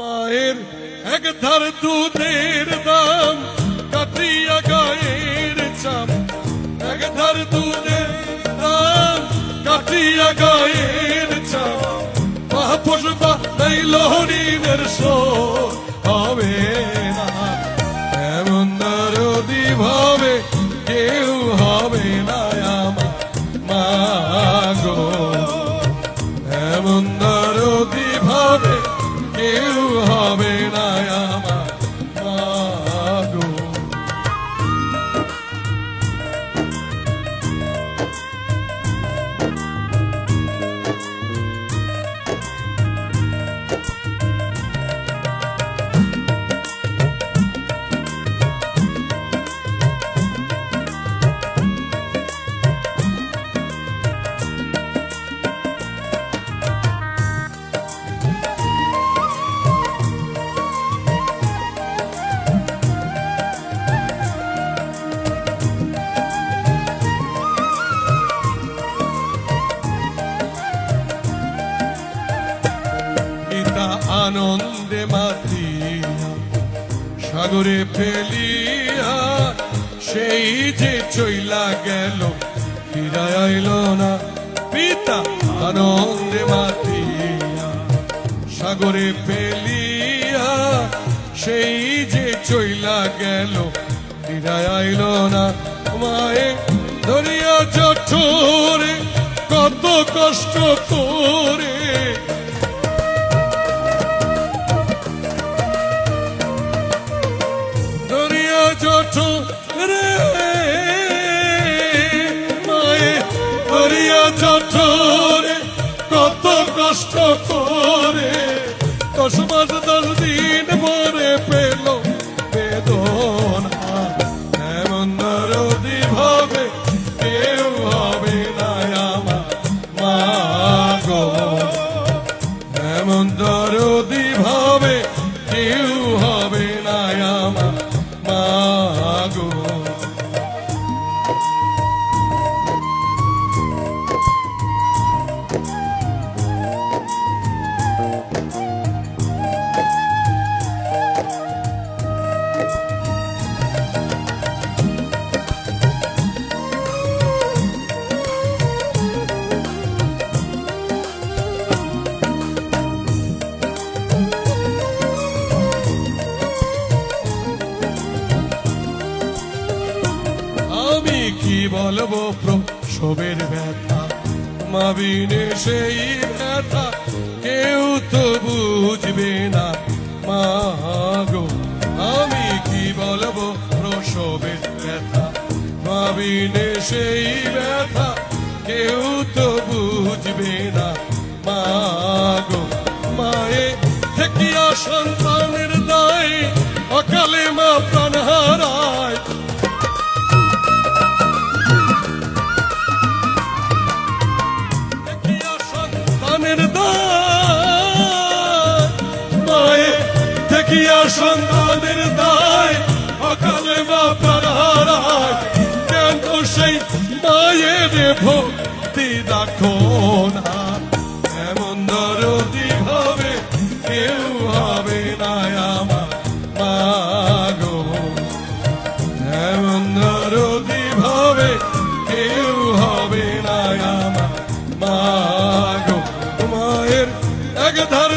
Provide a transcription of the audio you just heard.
মায়ের এক ধার দুধের দাম কাটিয়া গায়ের চাম, এক ধার দুধের দাম কাটিয়া গায়ের চাম, মহাপুষ্পা নাই লহরীনের শোক হবে না, এমন দরদি ভাবে কেউ হবে না আমার মা গো, এমন দরদি ভাবে কেউ হবে না আমার মা গো। আনন্দে মাতিয়া সাগরে ফেলিয়া সেই যে চইলা গেল ফিরায় আইল না, পিতা আনন্দে মাতিয়া সাগরে ফেলিয়া সেই যে চইলা গেল ফিরায় আইল না, মায়ে ধরিয়া জঠোরে কত কষ্ট করে চঠোরে কত কষ্ট করে 10 মাস 10 দিন পরে পেল বেদনা, এমন দরদি ভাবে কেউ হবে না আমার মা গো, এমন দরদি ভাবে কেউ হবে না আমার মা গো। কি বলবো প্রসবের ব্যথা, মা বিনে সেই ব্যথা কেউ তো বুঝবে না মা গো, আমি কি বলবো প্রসবের ব্যথা, মা বিনে সেই ব্যথা কেউ তো বুঝবে না মা গো, মায়ে থেকিয়া সন্তানের দায় অকালে মা প্রাণ হারায়, সন্তানের দায় অকালে মা প্রাণ হারায়, কেন সেই মায়ের ভক্তি রাখো না, এমন দরদি ভাবে কেউ হবে না আমার মা গো, এমন দরদি ভাবে কেউ হবে না আমার মা গো, মায়ের এক ধার